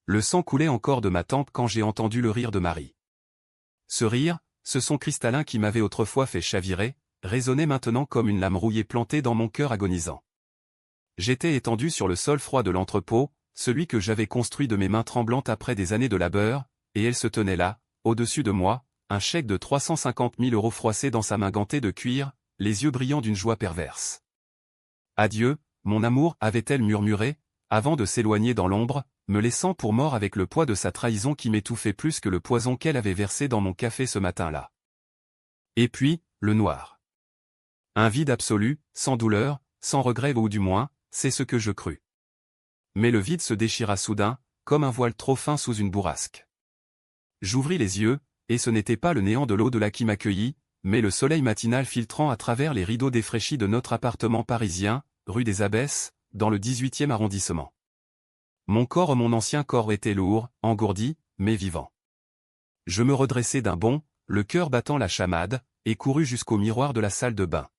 Le sang coulait encore de ma tempe quand j'ai entendu le rire de Marie. Ce rire, ce son cristallin qui m'avait autrefois fait chavirer, résonnait maintenant comme une lame rouillée plantée dans mon cœur agonisant. J'étais étendu sur le sol froid de l'entrepôt, celui que j'avais construit de mes mains tremblantes après des années de labeur, et elle se tenait là, au-dessus de moi, un chèque de 350 000 € froissé dans sa main gantée de cuir, les yeux brillants d'une joie perverse. « Adieu, mon amour » avait-elle murmuré, avant de s'éloigner dans l'ombre, me laissant pour mort avec le poids de sa trahison qui m'étouffait plus que le poison qu'elle avait versé dans mon café ce matin-là. Et puis, le noir. Un vide absolu, sans douleur, sans regret ou du moins, c'est ce que je crus. Mais le vide se déchira soudain, comme un voile trop fin sous une bourrasque. J'ouvris les yeux, et ce n'était pas le néant de l'au-delà qui m'accueillit, mais le soleil matinal filtrant à travers les rideaux défraîchis de notre appartement parisien, rue des Abbesses, dans le 18e arrondissement. Mon ancien corps était lourd, engourdi, mais vivant. Je me redressai d'un bond, le cœur battant la chamade, et courus jusqu'au miroir de la salle de bain.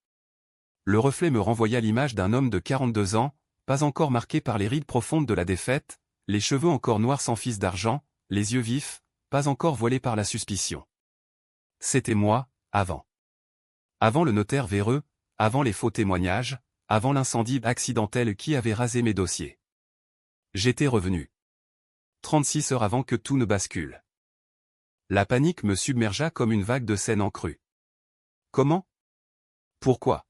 Le reflet me renvoya l'image d'un homme de 42 ans, pas encore marqué par les rides profondes de la défaite, les cheveux encore noirs sans fils d'argent, les yeux vifs, pas encore voilés par la suspicion. C'était moi, avant. Avant le notaire véreux, avant les faux témoignages, avant l'incendie accidentel qui avait rasé mes dossiers. J'étais revenu. 36 heures avant que tout ne bascule. La panique me submergea comme une vague de scènes en crue. Comment? Pourquoi?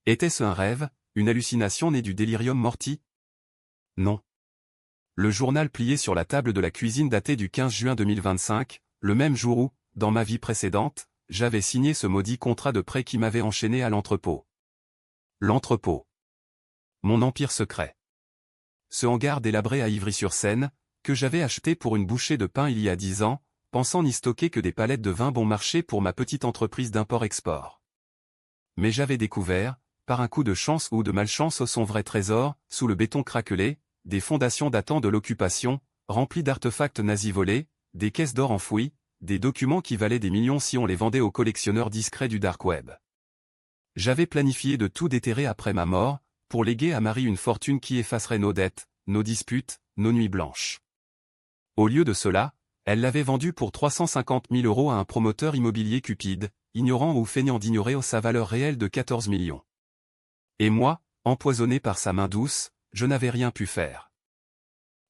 Était-ce un rêve, une hallucination née du délirium morti? Non. Le journal plié sur la table de la cuisine datait du 15 juin 2025, le même jour où, dans ma vie précédente, j'avais signé ce maudit contrat de prêt qui m'avait enchaîné à l'entrepôt. L'entrepôt. Mon empire secret. Ce hangar délabré à Ivry-sur-Seine, que j'avais acheté pour une bouchée de pain il y a 10 ans, pensant n'y stocker que des palettes de vin bon marché pour ma petite entreprise d'import-export. Mais j'avais découvert, par un coup de chance ou de malchance son vrai trésor, sous le béton craquelé, des fondations datant de l'occupation, remplies d'artefacts nazis volés, des caisses d'or enfouies, des documents qui valaient des millions si on les vendait aux collectionneurs discrets du dark web. J'avais planifié de tout déterrer après ma mort, pour léguer à Marie une fortune qui effacerait nos dettes, nos disputes, nos nuits blanches. Au lieu de cela, elle l'avait vendu pour 350 000 € à un promoteur immobilier cupide, ignorant ou feignant d'ignorer sa valeur réelle de 14 millions. Et moi, empoisonné par sa main douce, je n'avais rien pu faire.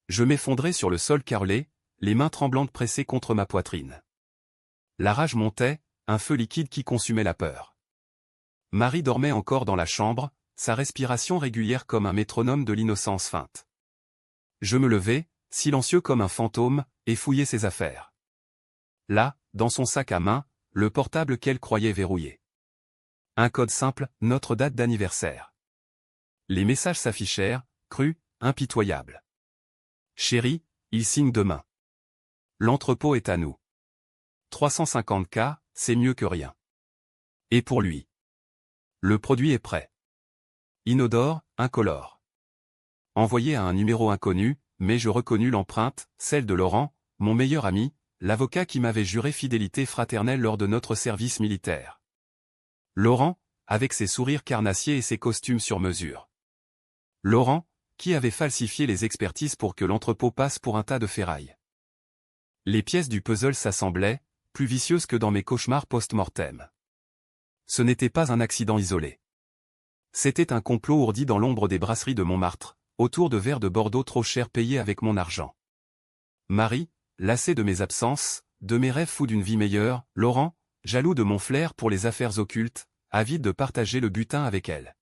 Je m'effondrais sur le sol carrelé, les mains tremblantes pressées contre ma poitrine. La rage montait, un feu liquide qui consumait la peur. Marie dormait encore dans la chambre, sa respiration régulière comme un métronome de l'innocence feinte. Je me levai, silencieux comme un fantôme, et fouillai ses affaires. Là, dans son sac à main, le portable qu'elle croyait verrouillé. Un code simple, notre date d'anniversaire. Les messages s'affichèrent, crus, impitoyables. Chérie, il signe demain. L'entrepôt est à nous. 350K, c'est mieux que rien. Et pour lui. Le produit est prêt. Inodore, incolore. Envoyé à un numéro inconnu, mais je reconnus l'empreinte, celle de Laurent, mon meilleur ami, l'avocat qui m'avait juré fidélité fraternelle lors de notre service militaire. Laurent, avec ses sourires carnassiers et ses costumes sur mesure. Laurent, qui avait falsifié les expertises pour que l'entrepôt passe pour un tas de ferraille. Les pièces du puzzle s'assemblaient, plus vicieuses que dans mes cauchemars post-mortem. Ce n'était pas un accident isolé. C'était un complot ourdi dans l'ombre des brasseries de Montmartre, autour de verres de Bordeaux trop chers payés avec mon argent. Marie, lassée de mes absences, de mes rêves fous d'une vie meilleure, Laurent, jaloux de mon flair pour les affaires occultes, avide de partager le butin avec elle.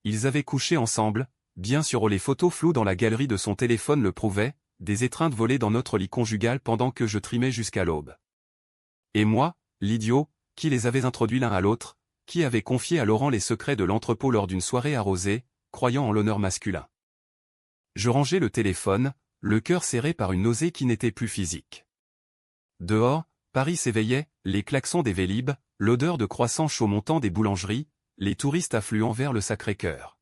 Ils avaient couché ensemble, bien sûr les photos floues dans la galerie de son téléphone le prouvaient, des étreintes volées dans notre lit conjugal pendant que je trimais jusqu'à l'aube. Et moi, l'idiot, qui les avait introduits l'un à l'autre, qui avait confié à Laurent les secrets de l'entrepôt lors d'une soirée arrosée, croyant en l'honneur masculin. Je rangeai le téléphone, le cœur serré par une nausée qui n'était plus physique. Dehors, Paris s'éveillait, les klaxons des Vélib', l'odeur de croissants chauds montant des boulangeries, les touristes affluant vers le Sacré-Cœur.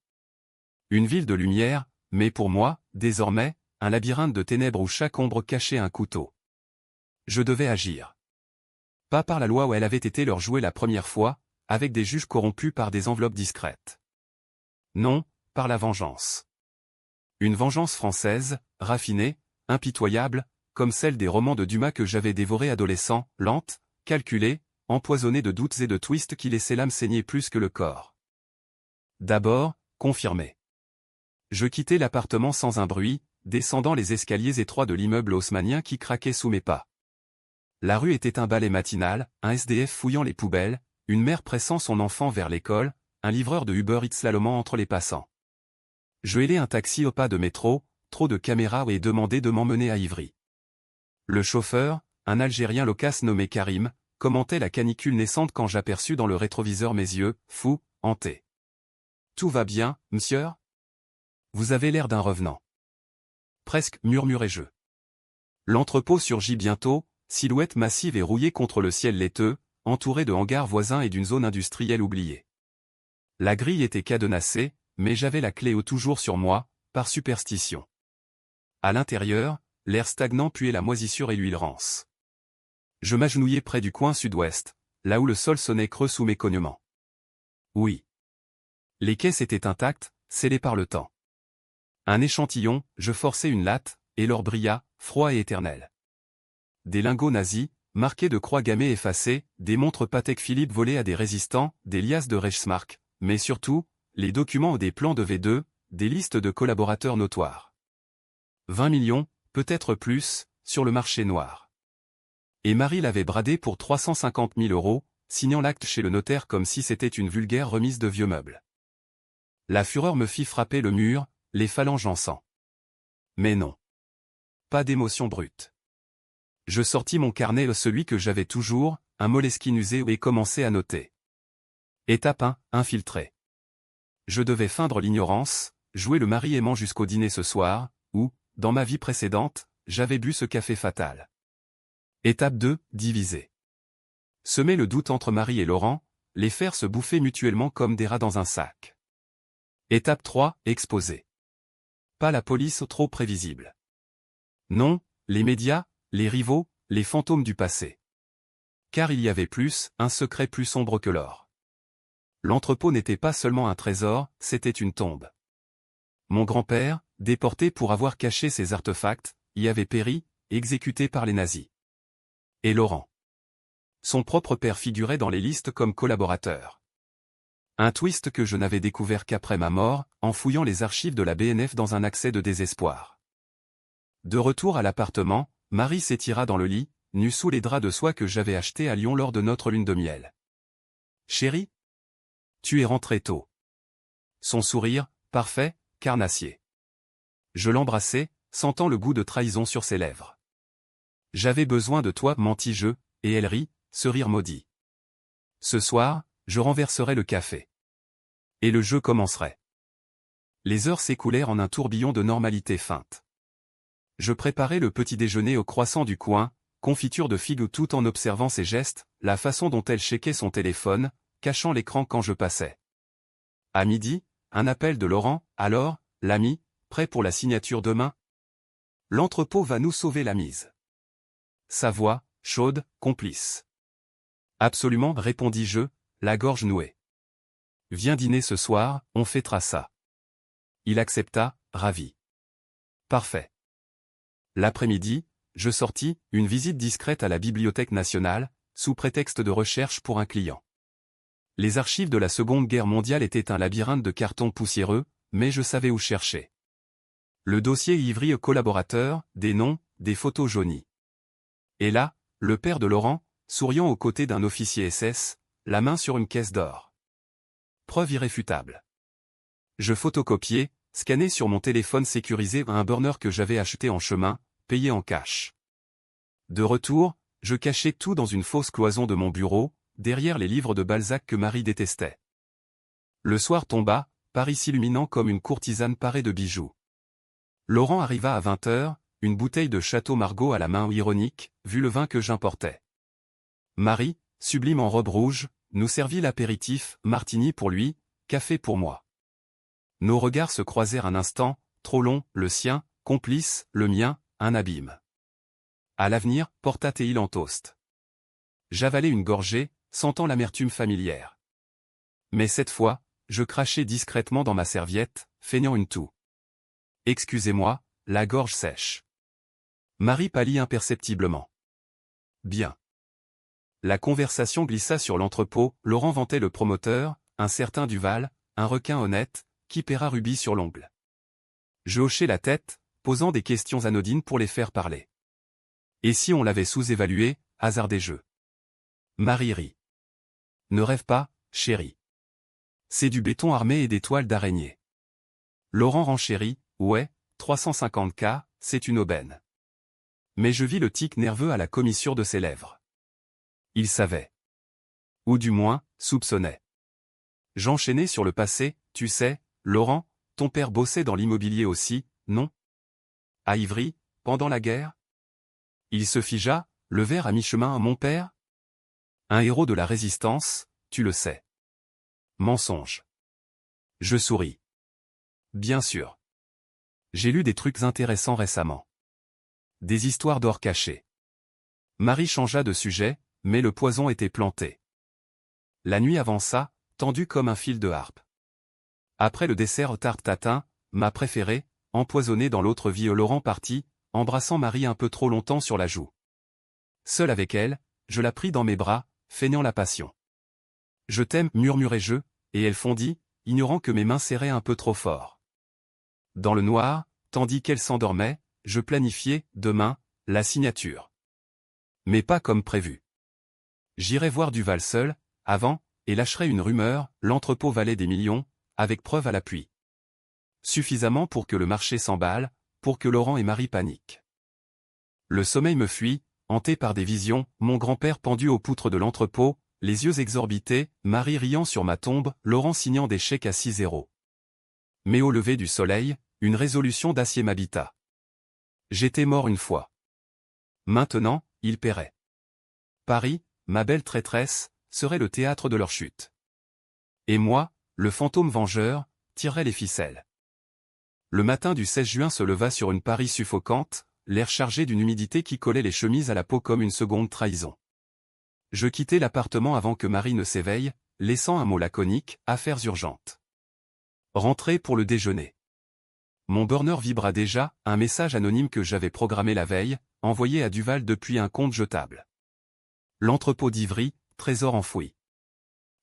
Une ville de lumière, mais pour moi, désormais, un labyrinthe de ténèbres où chaque ombre cachait un couteau. Je devais agir. Pas par la loi où elle avait été leur jouée la première fois, avec des juges corrompus par des enveloppes discrètes. Non, par la vengeance. Une vengeance française, raffinée, impitoyable, comme celle des romans de Dumas que j'avais dévorés adolescent, lente, calculée, empoisonnée de doutes et de twists qui laissaient l'âme saigner plus que le corps. D'abord, confirmé. Je quittai l'appartement sans un bruit, descendant les escaliers étroits de l'immeuble haussmannien qui craquait sous mes pas. La rue était un balai matinal, un SDF fouillant les poubelles, une mère pressant son enfant vers l'école, un livreur de Uber Eats slalomant entre les passants. Je hélai un taxi au pas de métro, trop de caméras et demandai de m'emmener à Ivry. Le chauffeur, un Algérien loquace nommé Karim, commentait la canicule naissante quand j'aperçus dans le rétroviseur mes yeux, fous, hantés. « Tout va bien, monsieur ? Vous avez l'air d'un revenant. » Presque, murmurai-je. L'entrepôt surgit bientôt, silhouette massive et rouillée contre le ciel laiteux, entourée de hangars voisins et d'une zone industrielle oubliée. La grille était cadenassée, mais j'avais la clé toujours sur moi, par superstition. À l'intérieur, l'air stagnant puait la moisissure et l'huile rance. Je m'agenouillai près du coin sud-ouest, là où le sol sonnait creux sous mes cognements. Oui. Les caisses étaient intactes, scellées par le temps. Un échantillon, je forçai une latte, et l'or brilla, froid et éternel. Des lingots nazis, marqués de croix gammées effacées, des montres Patek Philippe volées à des résistants, des liasses de Reichsmark, mais surtout, les documents ou des plans de V2, des listes de collaborateurs notoires. 20 millions, peut-être plus, sur le marché noir. Et Marie l'avait bradé pour 350 000 €, signant l'acte chez le notaire comme si c'était une vulgaire remise de vieux meubles. La fureur me fit frapper le mur, les phalanges en sang. Mais non. Pas d'émotion brute. Je sortis mon carnet, celui que j'avais toujours, un Moleskine usé, et commençai à noter. Étape 1, infiltré. Je devais feindre l'ignorance, jouer le mari aimant jusqu'au dîner ce soir, où, dans ma vie précédente, j'avais bu ce café fatal. Étape 2, diviser. Semer le doute entre Marie et Laurent, les faire se bouffer mutuellement comme des rats dans un sac. Étape 3, exposer. Pas la police trop prévisible. Non, les médias, les rivaux, les fantômes du passé. Car il y avait plus, un secret plus sombre que l'or. L'entrepôt n'était pas seulement un trésor, c'était une tombe. Mon grand-père, déporté pour avoir caché ses artefacts, y avait péri, exécuté par les nazis. Et Laurent. Son propre père figurait dans les listes comme collaborateur. Un twist que je n'avais découvert qu'après ma mort, en fouillant les archives de la BNF dans un accès de désespoir. De retour à l'appartement, Marie s'étira dans le lit, nue sous les draps de soie que j'avais achetés à Lyon lors de notre lune de miel. « Chérie ? Tu es rentrée tôt. » Son sourire, parfait, carnassier. Je l'embrassai, sentant le goût de trahison sur ses lèvres. « J'avais besoin de toi, mentis-je, et elle rit, ce rire maudit. Ce soir, je renverserai le café. Et le jeu commencerait. » Les heures s'écoulèrent en un tourbillon de normalité feinte. Je préparai le petit déjeuner au croissant du coin, confiture de figues, tout en observant ses gestes, la façon dont elle checkait son téléphone, cachant l'écran quand je passais. À midi, un appel de Laurent, alors, l'ami, prêt pour la signature demain. L'entrepôt va nous sauver la mise. Sa voix, chaude, complice. Absolument, répondis-je, la gorge nouée. Viens dîner ce soir, on fêtera ça. Il accepta, ravi. Parfait. L'après-midi, je sortis, une visite discrète à la Bibliothèque nationale, sous prétexte de recherche pour un client. Les archives de la Seconde Guerre mondiale étaient un labyrinthe de cartons poussiéreux, mais je savais où chercher. Le dossier Ivry collaborateur, des noms, des photos jaunies. Et là, le père de Laurent, souriant aux côtés d'un officier SS, la main sur une caisse d'or. Preuve irréfutable. Je photocopiai, scanné sur mon téléphone sécurisé un burner que j'avais acheté en chemin, payé en cash. De retour, je cachai tout dans une fausse cloison de mon bureau, derrière les livres de Balzac que Marie détestait. Le soir tomba, Paris s'illuminant comme une courtisane parée de bijoux. Laurent arriva à 20 h, une bouteille de Château Margaux à la main ironique, vu le vin que j'importais. Marie, sublime en robe rouge, nous servit l'apéritif, martini pour lui, café pour moi. Nos regards se croisèrent un instant, trop long, le sien, complice, le mien, un abîme. À l'avenir, porta-t-il en toast. J'avalai une gorgée, sentant l'amertume familière. Mais cette fois, je crachai discrètement dans ma serviette, feignant une toux. Excusez-moi, la gorge sèche. Marie pâlit imperceptiblement. Bien. La conversation glissa sur l'entrepôt, Laurent vantait le promoteur, un certain Duval, un requin honnête, qui paiera rubis sur l'ongle. Je hochai la tête, posant des questions anodines pour les faire parler. Et si on l'avait sous-évalué, hasardai-je. Marie rit. Ne rêve pas, chérie. C'est du béton armé et des toiles d'araignée. Laurent renchérit, ouais, 350K, c'est une aubaine. Mais je vis le tic nerveux à la commissure de ses lèvres. Il savait. Ou du moins, soupçonnait. J'enchaînai sur le passé, tu sais, Laurent, ton père bossait dans l'immobilier aussi, non? À Ivry, pendant la guerre? Il se figea, le verre à mi-chemin, mon père? Un héros de la résistance, tu le sais. Mensonge. Je souris. Bien sûr. J'ai lu des trucs intéressants récemment. Des histoires d'or cachées. Marie changea de sujet, mais le poison était planté. La nuit avança, tendue comme un fil de harpe. Après le dessert tarte tatin, ma préférée, empoisonnée dans l'autre vie, Laurent partit, embrassant Marie un peu trop longtemps sur la joue. Seul avec elle, je la pris dans mes bras, feignant la passion. Je t'aime, murmurai-je, et elle fondit, ignorant que mes mains serraient un peu trop fort. Dans le noir, tandis qu'elle s'endormait, je planifiais, demain, la signature. Mais pas comme prévu. J'irai voir Duval seul, avant, et lâcherai une rumeur, l'entrepôt valait des millions, avec preuve à l'appui. Suffisamment pour que le marché s'emballe, pour que Laurent et Marie paniquent. Le sommeil me fuit, hanté par des visions, mon grand-père pendu aux poutres de l'entrepôt, les yeux exorbités, Marie riant sur ma tombe, Laurent signant des chèques à 6-0. Mais au lever du soleil, une résolution d'acier m'habita. J'étais mort une fois. Maintenant, ils paieraient. Paris, ma belle traîtresse, serait le théâtre de leur chute. Et moi, le fantôme vengeur, tirerais les ficelles. Le matin du 16 juin se leva sur une Paris suffocante, l'air chargé d'une humidité qui collait les chemises à la peau comme une seconde trahison. Je quittai l'appartement avant que Marie ne s'éveille, laissant un mot laconique, affaires urgentes. Rentré pour le déjeuner. Mon burner vibra déjà, un message anonyme que j'avais programmé la veille, envoyé à Duval depuis un compte jetable. L'entrepôt d'Ivry, trésor enfoui.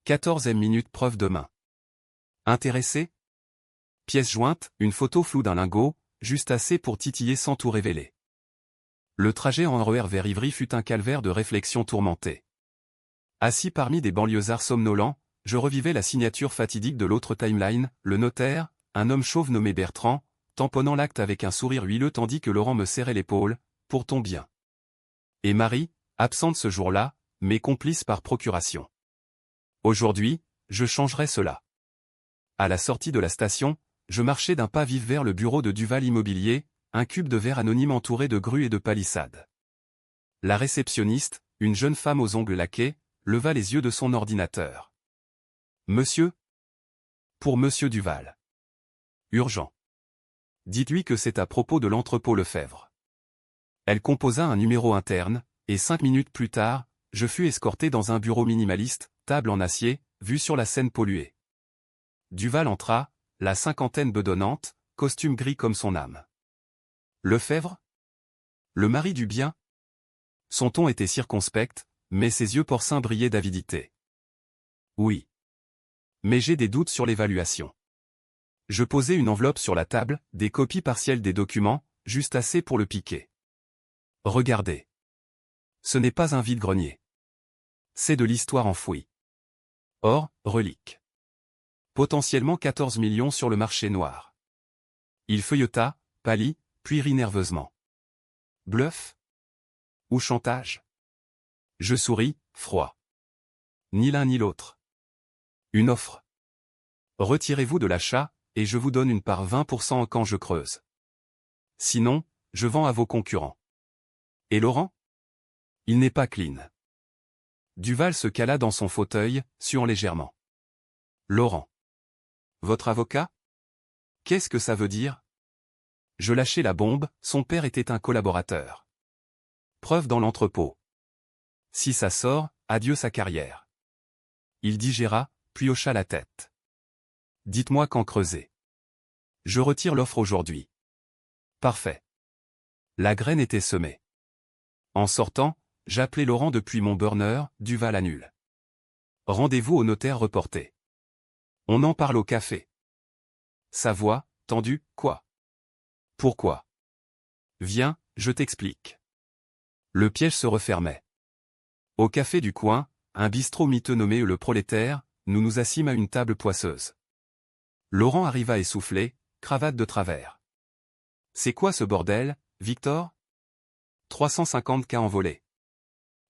14e minute, preuve de main. Intéressé? Pièce jointe, une photo floue d'un lingot, juste assez pour titiller sans tout révéler. Le trajet en RER vers Ivry fut un calvaire de réflexions tourmentées. Assis parmi des banlieusards somnolents, je revivais la signature fatidique de l'autre timeline, le notaire, un homme chauve nommé Bertrand, tamponnant l'acte avec un sourire huileux tandis que Laurent me serrait l'épaule, pour ton bien. Et Marie, absente ce jour-là, mais complice par procuration. Aujourd'hui, je changerai cela. À la sortie de la station, je marchais d'un pas vif vers le bureau de Duval Immobilier, un cube de verre anonyme entouré de grues et de palissades. La réceptionniste, une jeune femme aux ongles laqués, leva les yeux de son ordinateur. Monsieur? Pour Monsieur Duval. Urgent. Dites-lui que c'est à propos de l'entrepôt Lefebvre. Elle composa un numéro interne, et 5 minutes plus tard, je fus escorté dans un bureau minimaliste, table en acier, vue sur la Seine polluée. Duval entra, la cinquantaine bedonnante, costume gris comme son âme. Lefebvre? Le mari du bien? Son ton était circonspect, mais ses yeux porcins brillaient d'avidité. Oui. Mais j'ai des doutes sur l'évaluation. Je posai une enveloppe sur la table, des copies partielles des documents, juste assez pour le piquer. Regardez. Ce n'est pas un vide-grenier. C'est de l'histoire enfouie. Or, relique. Potentiellement 14 millions sur le marché noir. Il feuilleta, pâlit, puis rit nerveusement. Bluff? Ou chantage? Je souris, froid. Ni l'un ni l'autre. Une offre. Retirez-vous de l'achat, et je vous donne une part 20% quand je creuse. Sinon, je vends à vos concurrents. Et Laurent? Il n'est pas clean. Duval se cala dans son fauteuil, suant légèrement. Laurent. Votre avocat? Qu'est-ce que ça veut dire? Je lâchai la bombe, son père était un collaborateur. Preuve dans l'entrepôt. Si ça sort, adieu sa carrière. Il digéra, puis hocha la tête. Dites-moi quand creuser. Je retire l'offre aujourd'hui. Parfait. La graine était semée. En sortant, j'appelais Laurent depuis mon burner, Duval annule. Rendez-vous au notaire reporté. On en parle au café. Sa voix, tendue, quoi? Pourquoi? Viens, je t'explique. Le piège se refermait. Au café du coin, un bistrot miteux nommé Le Prolétaire, nous nous assîmes à une table poisseuse. Laurent arriva essoufflé, cravate de travers. C'est quoi ce bordel, Victor? 350 cas envolés.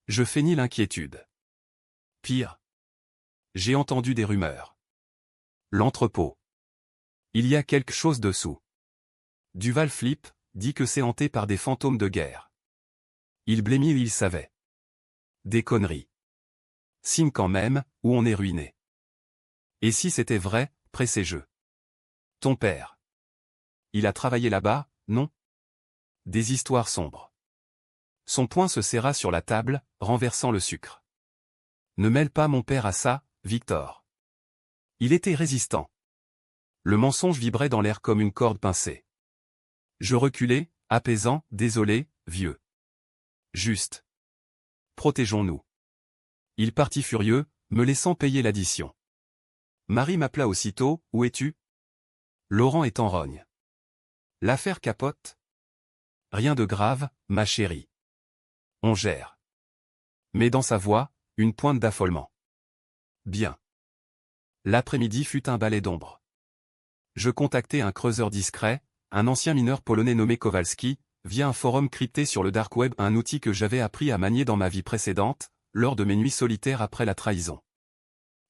Je feignis l'inquiétude. Pire. J'ai entendu des rumeurs. L'entrepôt. Il y a quelque chose dessous. Duval flippe, dit que c'est hanté par des fantômes de guerre. Il blêmit, il savait. Des conneries. Signe quand même, où on est ruiné. Et si c'était vrai, pressé-jeu. Ton père. Il a travaillé là-bas, non? Des histoires sombres. Son poing se serra sur la table, renversant le sucre. Ne mêle pas mon père à ça, Victor. Il était résistant. Le mensonge vibrait dans l'air comme une corde pincée. Je reculai, apaisant, désolé, vieux. Juste. Protégeons-nous. Il partit furieux, me laissant payer l'addition. Marie m'appela aussitôt, où es-tu? Laurent est en rogne. L'affaire capote? Rien de grave, ma chérie. On gère. Mais dans sa voix, une pointe d'affolement. Bien. L'après-midi fut un balai d'ombre. Je contactai un creuseur discret, un ancien mineur polonais nommé Kowalski, via un forum crypté sur le dark web, un outil que j'avais appris à manier dans ma vie précédente, lors de mes nuits solitaires après la trahison.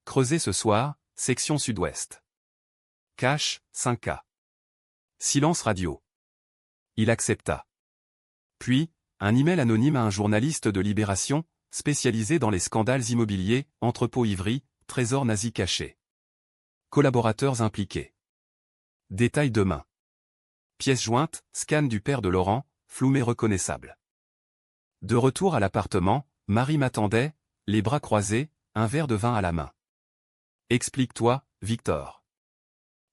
Creuser ce soir, section sud-ouest. Cache, 5K. Silence radio. Il accepta. Puis, un email anonyme à un journaliste de Libération, spécialisé dans les scandales immobiliers, entrepôt Ivry, trésor nazi caché. Collaborateurs impliqués. Détails demain. Pièce jointe, scan du père de Laurent, flou mais reconnaissable. De retour à l'appartement, Marie m'attendait, les bras croisés, un verre de vin à la main. Explique-toi, Victor.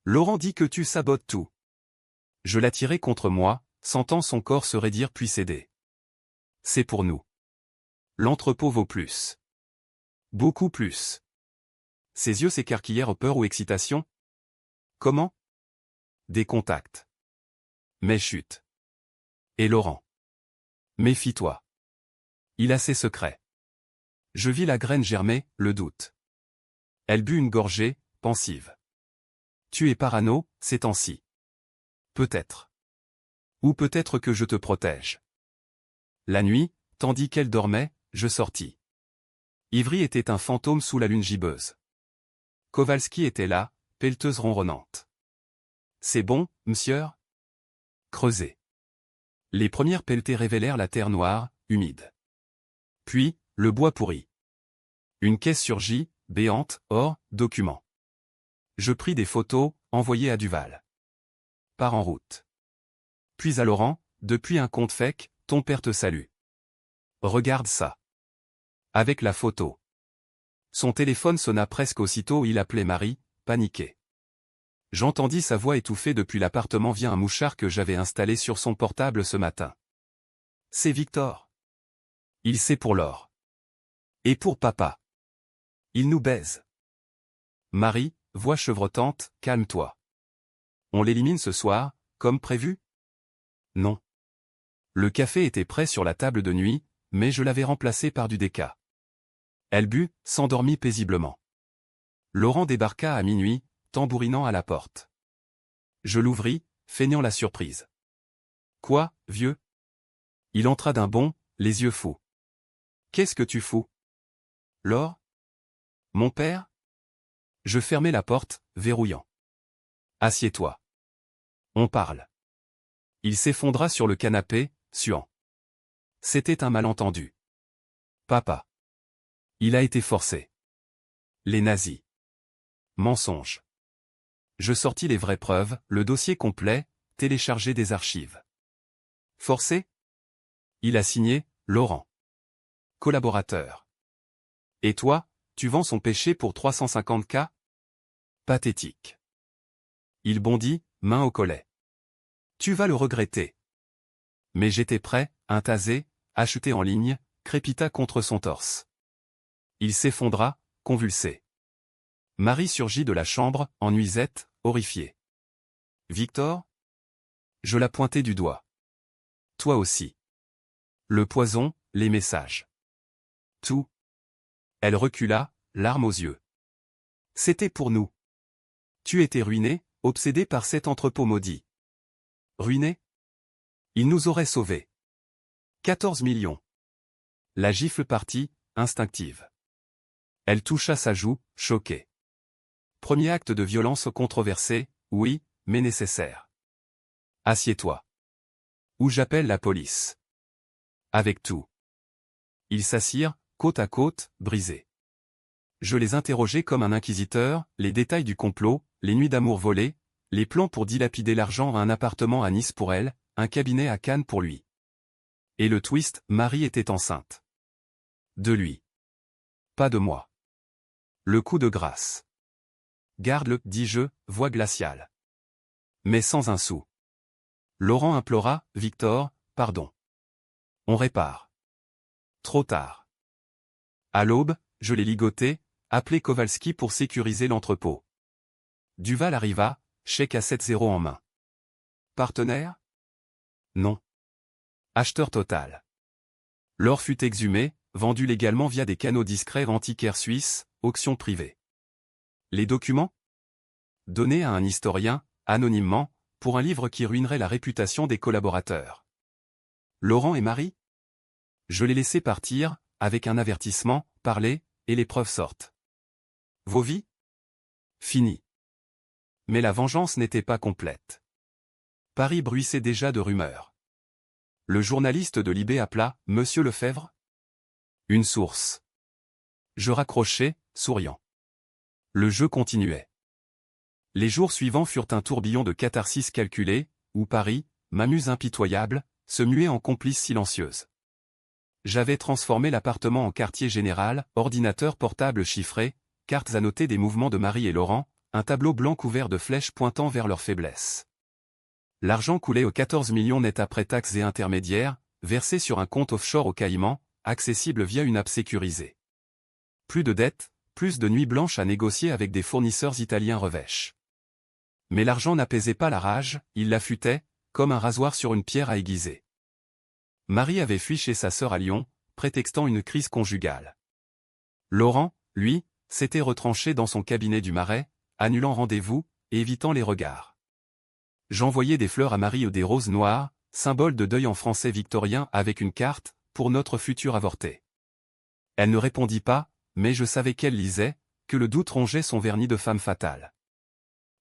Laurent dit que tu sabotes tout. Je l'attirai contre moi, sentant son corps se raidir puis céder. C'est pour nous. L'entrepôt vaut plus. Beaucoup plus. Ses yeux s'écarquillèrent peur ou excitation. Comment? Des contacts. Mais chut. Et Laurent? Méfie-toi. Il a ses secrets. Je vis la graine germer, le doute. Elle but une gorgée, pensive. Tu es parano, ces temps-ci. Peut-être. Ou peut-être que je te protège. La nuit, tandis qu'elle dormait, je sortis. Ivry était un fantôme sous la lune gibbeuse. Kowalski était là, pelleteuse ronronnante. C'est bon, monsieur? Creusez. Les premières pelletées révélèrent la terre noire, humide. Puis, le bois pourri. Une caisse surgit, béante, or, document. Je pris des photos, envoyées à Duval. Pars en route. Puis à Laurent, depuis un compte fake, ton père te salue. Regarde ça. Avec la photo. Son téléphone sonna presque aussitôt, il appelait Marie, paniqué. J'entendis sa voix étouffée depuis l'appartement via un mouchard que j'avais installé sur son portable ce matin. C'est Victor. Il sait pour l'or. Et pour papa. Il nous baise. Marie, voix chevrotante, calme-toi. On l'élimine ce soir, comme prévu? Non. Le café était prêt sur la table de nuit, mais je l'avais remplacé par du déca. Elle but, s'endormit paisiblement. Laurent débarqua à minuit, tambourinant à la porte. Je l'ouvris, feignant la surprise. Quoi, vieux? Il entra d'un bond, les yeux fous. Qu'est-ce que tu fous? Laure? Mon père? Je fermai la porte, verrouillant. Assieds-toi. On parle. Il s'effondra sur le canapé, suant. C'était un malentendu. Papa. Il a été forcé. Les nazis. Mensonge. Je sortis les vraies preuves, le dossier complet, téléchargé des archives. Forcé? Il a signé, Laurent. Collaborateur. Et toi, tu vends son péché pour 350 K? Pathétique. Il bondit, main au collet. Tu vas le regretter. Mais j'étais prêt, un tasé, acheté en ligne, crépita contre son torse. Il s'effondra, convulsé. Marie surgit de la chambre, en nuisette, horrifiée. Victor ? Je la pointai du doigt. Toi aussi. Le poison, les messages. Tout. Elle recula, larmes aux yeux. C'était pour nous. Tu étais ruiné, obsédé par cet entrepôt maudit. Ruiné ? Il nous aurait sauvés. 14 millions. La gifle partit, instinctive. Elle toucha sa joue, choquée. Premier acte de violence controversé, oui, mais nécessaire. Assieds-toi. Ou j'appelle la police. Avec tout. Ils s'assirent, côte à côte, brisés. Je les interrogeai comme un inquisiteur, les détails du complot, les nuits d'amour volées, les plans pour dilapider l'argent à un appartement à Nice pour elle, un cabinet à Cannes pour lui. Et le twist, Marie était enceinte. De lui. Pas de moi. Le coup de grâce. Garde-le, dis-je, voix glaciale. Mais sans un sou. Laurent implora, Victor, pardon. On répare. Trop tard. À l'aube, je l'ai ligoté, appelé Kowalski pour sécuriser l'entrepôt. Duval arriva, chèque à 7-0 en main. Partenaire ? Non. Acheteur total. L'or fut exhumé, vendu légalement via des canaux discrets antiquaires suisses, auction privée. Les documents ? Donnés à un historien, anonymement, pour un livre qui ruinerait la réputation des collaborateurs. Laurent et Marie ? Je les laissai partir, avec un avertissement, parler, et les preuves sortent. Vos vies ? Fini. Mais la vengeance n'était pas complète. Paris bruissait déjà de rumeurs. Le journaliste de Libé appela « Monsieur Lefebvre ?» Une source. Je raccrochai, souriant. Le jeu continuait. Les jours suivants furent un tourbillon de catharsis calculé, où Paris, ma muse impitoyable, se muait en complice silencieuse. J'avais transformé l'appartement en quartier général, ordinateur portable chiffré, cartes annotées des mouvements de Marie et Laurent, un tableau blanc couvert de flèches pointant vers leur faiblesse. L'argent coulait aux 14 millions net après taxes et intermédiaires, versé sur un compte offshore aux Caïmans, accessible via une app sécurisée. Plus de dettes, plus de nuits blanches à négocier avec des fournisseurs italiens revêches. Mais l'argent n'apaisait pas la rage, il l'affûtait, comme un rasoir sur une pierre à aiguiser. Marie avait fui chez sa sœur à Lyon, prétextant une crise conjugale. Laurent, lui, s'était retranché dans son cabinet du Marais, annulant rendez-vous, et évitant les regards. J'envoyais des fleurs à Marie ou des roses noires, symbole de deuil en français victorien avec une carte, pour notre futur avorté. Elle ne répondit pas, mais je savais qu'elle lisait, que le doute rongeait son vernis de femme fatale.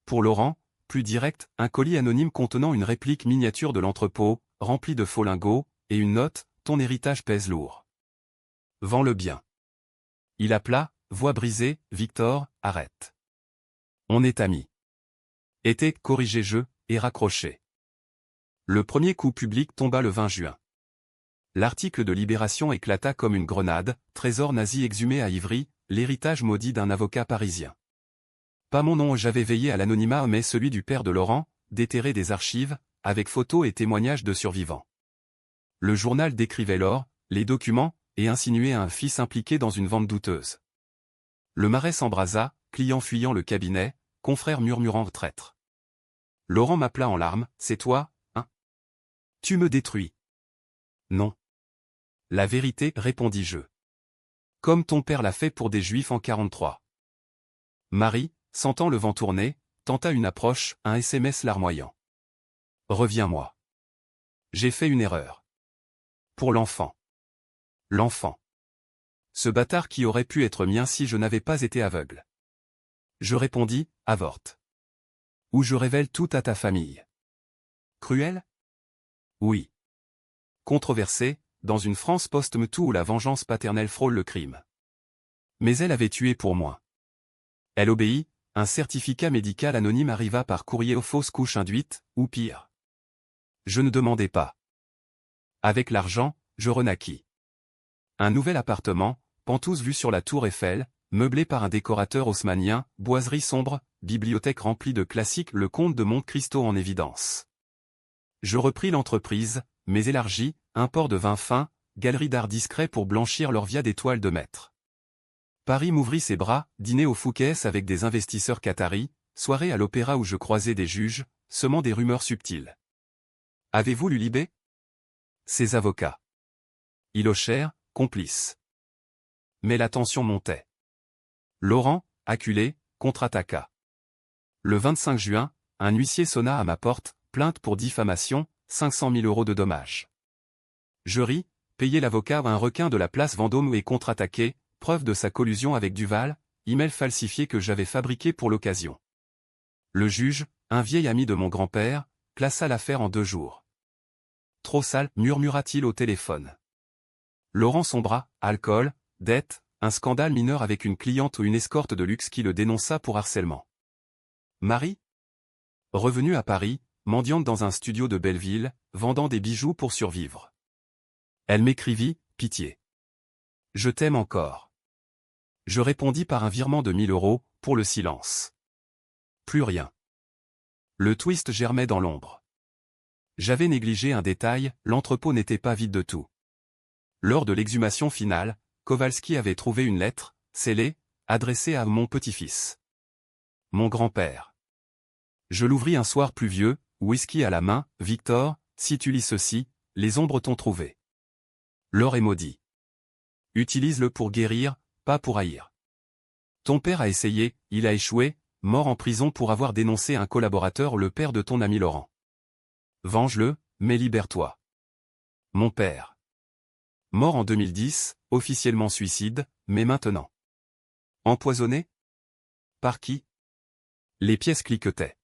Pour Laurent, plus direct, un colis anonyme contenant une réplique miniature de l'entrepôt, rempli de faux lingots, et une note, ton héritage pèse lourd. Vends-le bien. Il appela, voix brisée, Victor, arrête. On est amis. Était, corrigé-je, et raccroché. Le premier coup public tomba le 20 juin. L'article de Libération éclata comme une grenade, trésor nazi exhumé à Ivry, l'héritage maudit d'un avocat parisien. Pas mon nom, j'avais veillé à l'anonymat mais celui du père de Laurent, déterré des archives, avec photos et témoignages de survivants. Le journal décrivait l'or, les documents, et insinuait un fils impliqué dans une vente douteuse. Le Marais s'embrasa, client fuyant le cabinet, confrère murmurant traître. Laurent m'appela en larmes, c'est toi, hein ? Tu me détruis. Non. La vérité, répondis-je. Comme ton père l'a fait pour des Juifs en 43. Marie, sentant le vent tourner, tenta une approche, un SMS larmoyant. Reviens-moi. J'ai fait une erreur. Pour l'enfant. L'enfant. Ce bâtard qui aurait pu être mien si je n'avais pas été aveugle. Je répondis, avorte. Ou je révèle tout à ta famille. Cruel ? Oui. Controversé, dans une France post-MeToo où la vengeance paternelle frôle le crime. Mais elle avait tué pour moi. Elle obéit, un certificat médical anonyme arriva par courrier aux fausses couches induites, ou pire. Je ne demandais pas. Avec l'argent, je renaquis. Un nouvel appartement, penthouse vue sur la tour Eiffel, meublé par un décorateur haussmannien, boiserie sombre, bibliothèque remplie de classiques, le comte de Monte Cristo en évidence. Je repris l'entreprise, mais élargi, un port de vin fin, galerie d'art discret pour blanchir l'or via des toiles de maître. Paris m'ouvrit ses bras, dîner au Fouquet's avec des investisseurs qataris, soirée à l'opéra où je croisais des juges, semant des rumeurs subtiles. Avez-vous lu Libé? Ses avocats. Ils hochèrent, complices. Mais la tension montait. Laurent, acculé, contre-attaqua. Le 25 juin, un huissier sonna à ma porte, plainte pour diffamation, 500 000 € de dommages. Je ris, payer l'avocat à un requin de la place Vendôme et contre-attaqué, preuve de sa collusion avec Duval, email falsifié que j'avais fabriqué pour l'occasion. Le juge, un vieil ami de mon grand-père, classa l'affaire en 2 jours. Trop sale, murmura-t-il au téléphone. Laurent sombra, alcool, dette, un scandale mineur avec une cliente ou une escorte de luxe qui le dénonça pour harcèlement. Marie? Revenue à Paris, mendiante dans un studio de Belleville, vendant des bijoux pour survivre. Elle m'écrivit, pitié. Je t'aime encore. Je répondis par un virement de 1000 €, pour le silence. Plus rien. Le twist germait dans l'ombre. J'avais négligé un détail, l'entrepôt n'était pas vide de tout. Lors de l'exhumation finale, Kowalski avait trouvé une lettre, scellée, adressée à mon petit-fils. Mon grand-père. Je l'ouvris un soir pluvieux, whisky à la main, Victor, si tu lis ceci, les ombres t'ont trouvé. L'or est maudit. Utilise-le pour guérir, pas pour haïr. Ton père a essayé, il a échoué, mort en prison pour avoir dénoncé un collaborateur, le père de ton ami Laurent. Venge-le, mais libère-toi. Mon père. Mort en 2010, officiellement suicide, mais maintenant. Empoisonné? Par qui? Les pièces cliquetaient.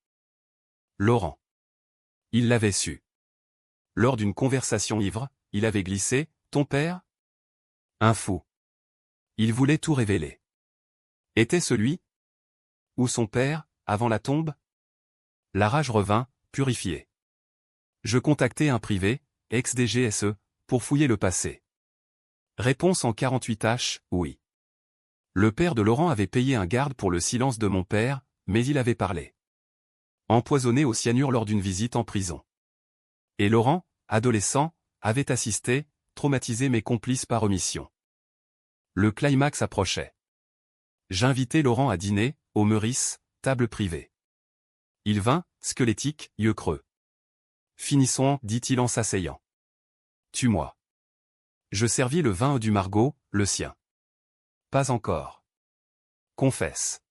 Laurent. Il l'avait su. Lors d'une conversation ivre, il avait glissé, ton père? Un fou. Il voulait tout révéler. Était-ce lui? Ou son père, avant la tombe? La rage revint, purifiée. Je contactai un privé, ex-DGSE, pour fouiller le passé. Réponse en 48H, oui. Le père de Laurent avait payé un garde pour le silence de mon père, mais il avait parlé. Empoisonné au cyanure lors d'une visite en prison. Et Laurent, adolescent, avait assisté, traumatisé mes complices par omission. Le climax approchait. J'invitai Laurent à dîner, au Meurice, table privée. Il vint, squelettique, yeux creux. Finissons, dit-il en s'asseyant. Tue-moi. Je servis le vin du Margot, le sien. Pas encore. Confesse.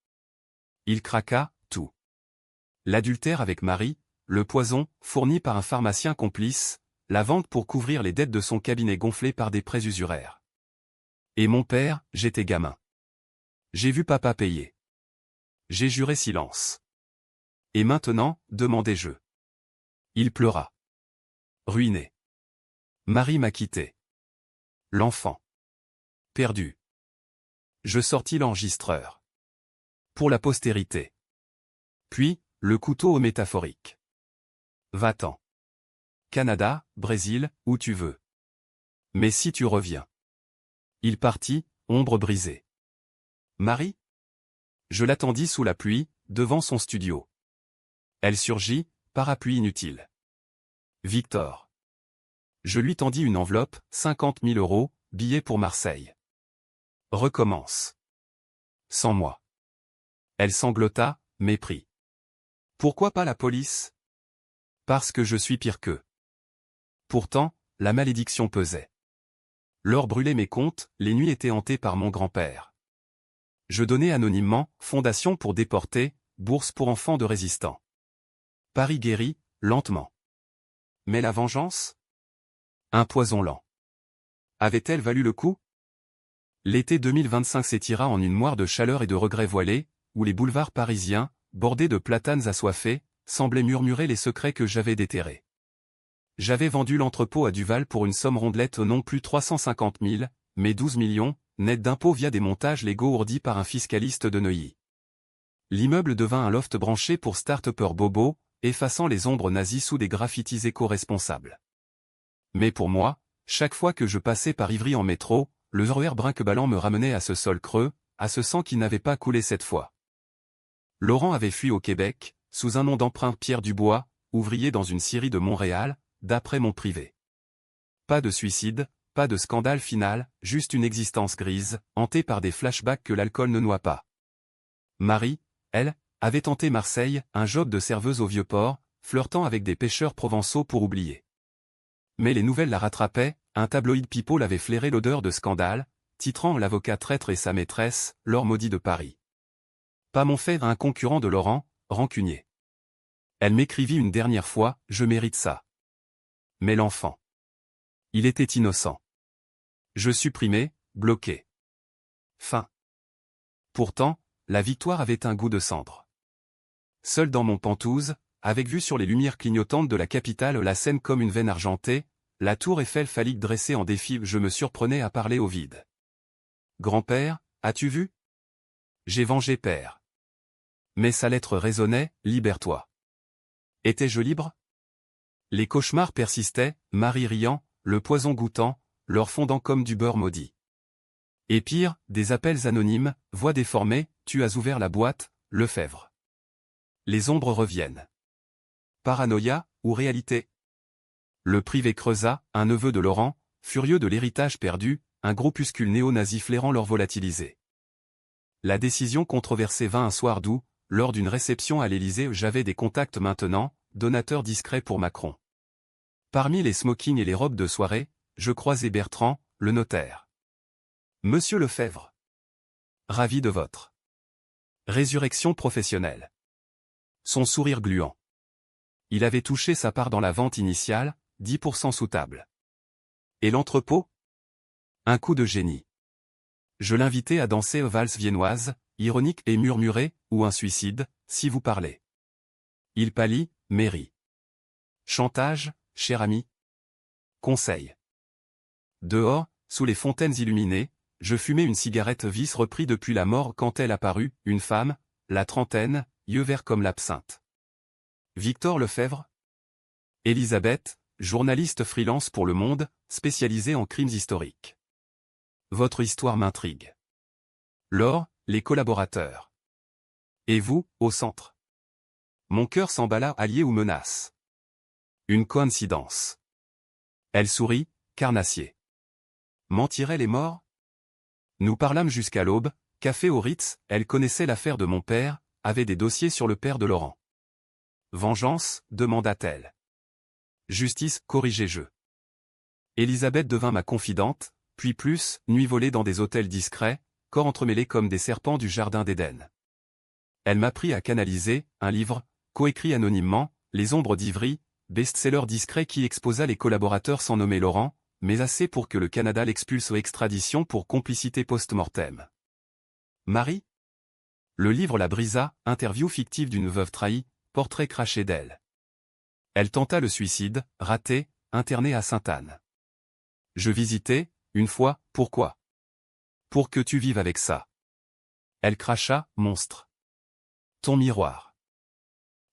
Il craqua, tout. L'adultère avec Marie, le poison, fourni par un pharmacien complice, la vente pour couvrir les dettes de son cabinet gonflé par des prêts usuraires. Et mon père, j'étais gamin. J'ai vu papa payer. J'ai juré silence. Et maintenant, demandai-je. Il pleura. Ruiné. Marie m'a quitté. L'enfant. Perdu. Je sortis l'enregistreur. Pour la postérité. Puis, le couteau au métaphorique. Va-t'en. Canada, Brésil, où tu veux. Mais si tu reviens. Il partit, ombre brisée. Marie? Je l'attendis sous la pluie, devant son studio. Elle surgit, parapluie inutile. Victor. Je lui tendis une enveloppe, 50 000 €, billet pour Marseille. Recommence. Sans moi. Elle sanglota, mépris. Pourquoi pas la police? Parce que je suis pire qu'eux. Pourtant, la malédiction pesait. L'or brûlait mes comptes, les nuits étaient hantées par mon grand-père. Je donnais anonymement, fondation pour déportés, bourse pour enfants de résistants. Paris guérit, lentement. Mais la vengeance? Un poison lent. Avait-elle valu le coup? L'été 2025 s'étira en une moire de chaleur et de regrets voilés, où les boulevards parisiens, bordés de platanes assoiffés, semblaient murmurer les secrets que j'avais déterrés. J'avais vendu l'entrepôt à Duval pour une somme rondelette non plus 350 000, mais 12 millions, net d'impôts via des montages légaux ourdis par un fiscaliste de Neuilly. L'immeuble devint un loft branché pour start-upers bobos, effaçant les ombres nazies sous des graffitis éco-responsables. Mais pour moi, chaque fois que je passais par Ivry en métro, le RER brinque-ballant me ramenait à ce sol creux, à ce sang qui n'avait pas coulé cette fois. Laurent avait fui au Québec, sous un nom d'emprunt Pierre Dubois, ouvrier dans une scierie de Montréal, d'après mon privé. Pas de suicide, pas de scandale final, juste une existence grise, hantée par des flashbacks que l'alcool ne noie pas. Marie, elle, avait tenté Marseille, un job de serveuse au Vieux-Port, flirtant avec des pêcheurs provençaux pour oublier. Mais les nouvelles la rattrapaient, un tabloïd people avait flairé l'odeur de scandale, titrant l'avocat traître et sa maîtresse, l'or maudit de Paris. Pas mon fait un concurrent de Laurent, rancunier. Elle m'écrivit une dernière fois, je mérite ça. Mais l'enfant. Il était innocent. Je supprimais, bloqué. Fin. Pourtant, la victoire avait un goût de cendre. Seul dans mon Penthouse, avec vue sur les lumières clignotantes de la capitale, la Seine comme une veine argentée, la tour Eiffel phallique dressée en défi, je me surprenais à parler au vide. Grand-père, as-tu vu? J'ai vengé père. Mais sa lettre résonnait, libère-toi. Étais-je libre? Les cauchemars persistaient, Marie riant, le poison goûtant, leur fondant comme du beurre maudit. Et pire, des appels anonymes, voix déformées, tu as ouvert la boîte, Lefebvre. Les ombres reviennent. Paranoïa, ou réalité? Le privé creusa, un neveu de Laurent, furieux de l'héritage perdu, un groupuscule néo-nazi flairant leur volatilité. La décision controversée vint un soir d'août, lors d'une réception à l'Élysée. J'avais des contacts maintenant, donateur discret pour Macron. Parmi les smokings et les robes de soirée, je croisai Bertrand, le notaire. Monsieur Lefebvre. Ravi de votre résurrection professionnelle. Son sourire gluant. Il avait touché sa part dans la vente initiale, 10% sous table. Et l'entrepôt? Un coup de génie. Je l'invitais à danser aux valses viennoises, ironique et murmuré, ou un suicide, si vous parlez. Il pâlit, mais rit. Chantage, cher ami. Conseil. Dehors, sous les fontaines illuminées, je fumais une cigarette vice repris depuis la mort quand elle apparut, une femme, la trentaine, yeux verts comme l'absinthe. Victor Lefebvre? Elisabeth, journaliste freelance pour Le Monde, spécialisée en crimes historiques. Votre histoire m'intrigue. Laure, les collaborateurs. Et vous, au centre. Mon cœur s'emballa, allié ou menace. Une coïncidence. Elle sourit, carnassier. Mentiraient les morts? Nous parlâmes jusqu'à l'aube, café au Ritz, elle connaissait l'affaire de mon père, avait des dossiers sur le père de Laurent. Vengeance, demanda-t-elle. Justice, corrigez-je. Elisabeth devint ma confidente, puis plus, nuit volée dans des hôtels discrets, corps entremêlés comme des serpents du jardin d'Éden. Elle m'apprit à canaliser, un livre, coécrit anonymement, Les ombres d'Ivry, best-seller discret qui exposa les collaborateurs sans nommer Laurent, mais assez pour que le Canada l'expulse aux extraditions pour complicité post-mortem. Marie? Le livre la brisa, interview fictive d'une veuve trahie, portrait craché d'elle. Elle tenta le suicide, raté, internée à Sainte-Anne. Je visitais, une fois, pourquoi? Pour que tu vives avec ça. Elle cracha, monstre. Ton miroir.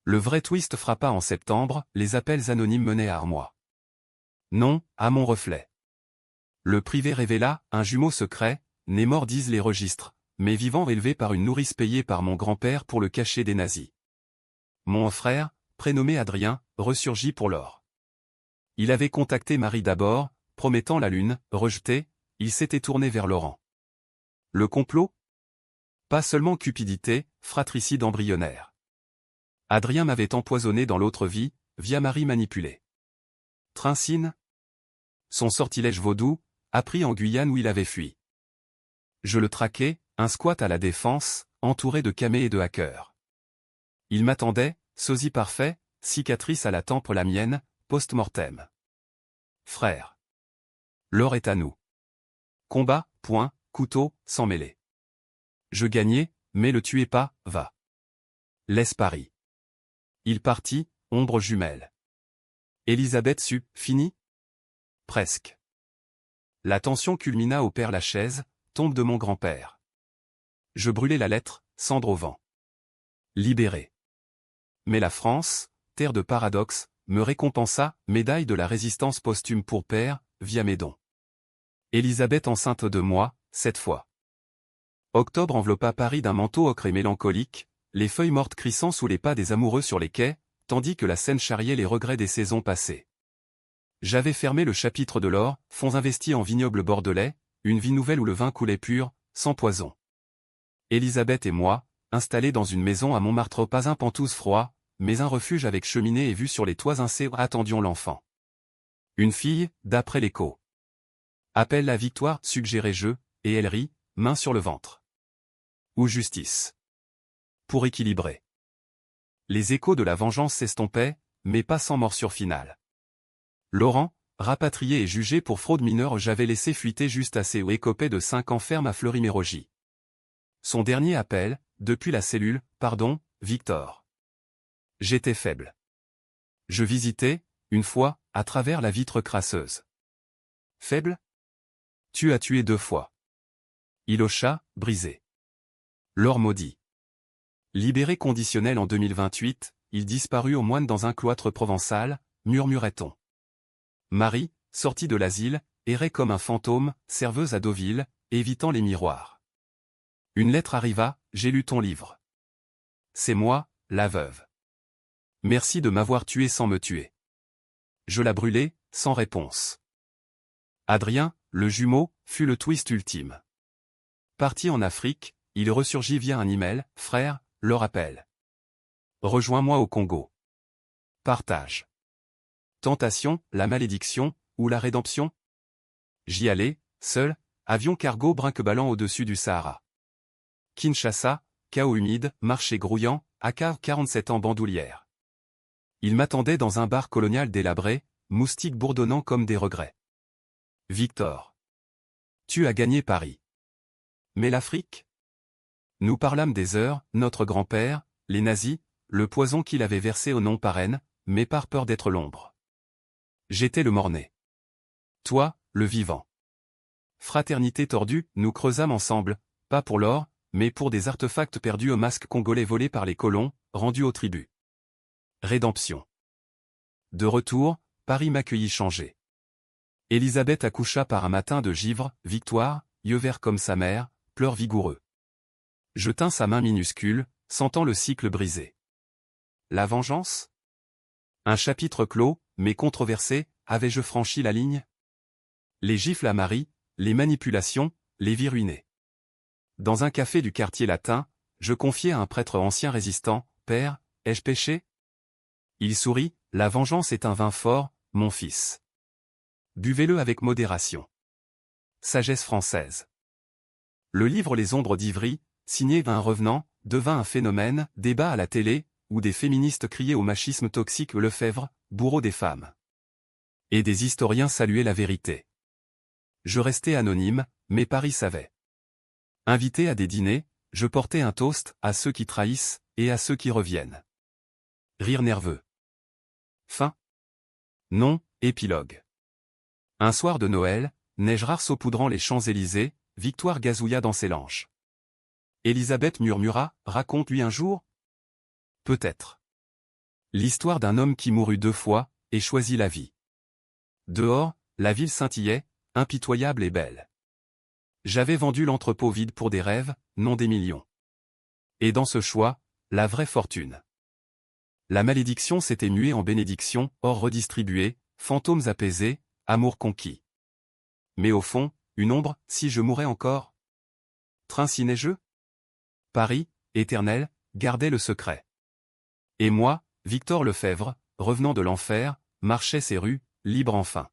Le vrai twist frappa en septembre, les appels anonymes menaient à Armois. Non, à mon reflet. Le privé révéla, un jumeau secret, né mort disent les registres, mais vivant élevé par une nourrice payée par mon grand-père pour le cacher des nazis. Mon frère, prénommé Adrien, ressurgit pour l'or. Il avait contacté Marie d'abord, promettant la lune, rejeté, il s'était tourné vers Laurent. Le complot? Pas seulement cupidité, fratricide embryonnaire. Adrien m'avait empoisonné dans l'autre vie, via Marie manipulée. Trincine? Son sortilège vaudou, appris en Guyane où il avait fui. Je le traquai, un squat à la défense, entouré de camés et de hackers. Il m'attendait, sosie parfait, cicatrice à la tempe la mienne, post-mortem. Frère. L'or est à nous. Combat, point, couteau, sans mêler. Je gagnai, mais le tuez pas, va. Laisse Paris. Il partit, ombre jumelle. Elisabeth sut, fini? Presque. La tension culmina au Père-Lachaise, tombe de mon grand-père. Je brûlai la lettre, cendre au vent. Libéré. Mais la France, terre de paradoxe, me récompensa, médaille de la résistance posthume pour père, via mes dons. Elisabeth enceinte de moi, cette fois. Octobre enveloppa Paris d'un manteau ocre et mélancolique, les feuilles mortes crissant sous les pas des amoureux sur les quais, tandis que la Seine charriait les regrets des saisons passées. J'avais fermé le chapitre de l'or, fonds investis en vignoble bordelais, une vie nouvelle où le vin coulait pur, sans poison. Élisabeth et moi, installés dans une maison à Montmartre, pas un pantouse froid, mais un refuge avec cheminée et vue sur les toits incés, attendions l'enfant. Une fille, d'après l'écho. Appelle la victoire, suggérai-je, et elle rit, main sur le ventre. Ou justice. Pour équilibrer. Les échos de la vengeance s'estompaient, mais pas sans morsure finale. Laurent, rapatrié et jugé pour fraude mineure, j'avais laissé fuiter juste assez, ou écopé de 5 ans ferme à Fleury-Mérogis. Son dernier appel, depuis la cellule, pardon, Victor. J'étais faible. Je visitais, une fois, à travers la vitre crasseuse. Faible? Tu as tué 2 fois. Il hocha, brisé. L'or maudit. Libéré conditionnel en 2028, il disparut au moine dans un cloître provençal, murmurait-on. Marie, sortie de l'asile, errait comme un fantôme, serveuse à Deauville, évitant les miroirs. Une lettre arriva, j'ai lu ton livre. C'est moi, la veuve. Merci de m'avoir tué sans me tuer. Je la brûlai, sans réponse. Adrien, le jumeau, fut le twist ultime. Parti en Afrique, il ressurgit via un email, frère, le rappel. Rejoins-moi au Congo. Partage. Tentation, la malédiction, ou la rédemption? J'y allais, seul, avion cargo brinque-ballant au-dessus du Sahara. Kinshasa, chaos humide, marché grouillant, AK-47 en bandoulière. Il m'attendait dans un bar colonial délabré, moustiques bourdonnant comme des regrets. Victor. Tu as gagné Paris. Mais l'Afrique? Nous parlâmes des heures, notre grand-père, les nazis, le poison qu'il avait versé au nom parraine, mais par peur d'être l'ombre. J'étais le mort-né. Toi, le vivant. Fraternité tordue, nous creusâmes ensemble, pas pour l'or, mais pour des artefacts perdus au masque congolais volés par les colons, rendus aux tribus. Rédemption. De retour, Paris m'accueillit changé. Élisabeth accoucha par un matin de givre, Victoire, yeux verts comme sa mère, pleurs vigoureux. Je tins sa main minuscule, sentant le cycle brisé. La vengeance? Un chapitre clos, mais controversé, avais-je franchi la ligne? Les gifles à Marie, les manipulations, les vies ruinées. Dans un café du quartier latin, je confiai à un prêtre ancien résistant, « Père, ai-je péché ?» Il sourit, « La vengeance est un vin fort, mon fils. Buvez-le avec modération. » Sagesse française. Le livre Les Ombres d'Ivry, signé un revenant, devint un phénomène, débat à la télé, où des féministes criaient au machisme toxique Lefebvre, bourreau des femmes. Et des historiens saluaient la vérité. Je restais anonyme, mais Paris savait. Invité à des dîners, je portais un toast à ceux qui trahissent et à ceux qui reviennent. Rire nerveux. Fin. Non, épilogue. Un soir de Noël, neige rare saupoudrant les Champs-Élysées, Victoire gazouilla dans ses langes. Élisabeth murmura, raconte-lui un jour? Peut-être. L'histoire d'un homme qui mourut 2 fois, et choisit la vie. Dehors, la ville scintillait, impitoyable et belle. J'avais vendu l'entrepôt vide pour des rêves, non des millions. Et dans ce choix, la vraie fortune. La malédiction s'était muée en bénédiction, or redistribuée, fantômes apaisés, amour conquis. Mais au fond, une ombre, si je mourais encore? Train si neigeux? Paris, éternel, gardait le secret. Et moi, Victor Lefebvre, revenant de l'enfer, marchais ces rues, libre enfin.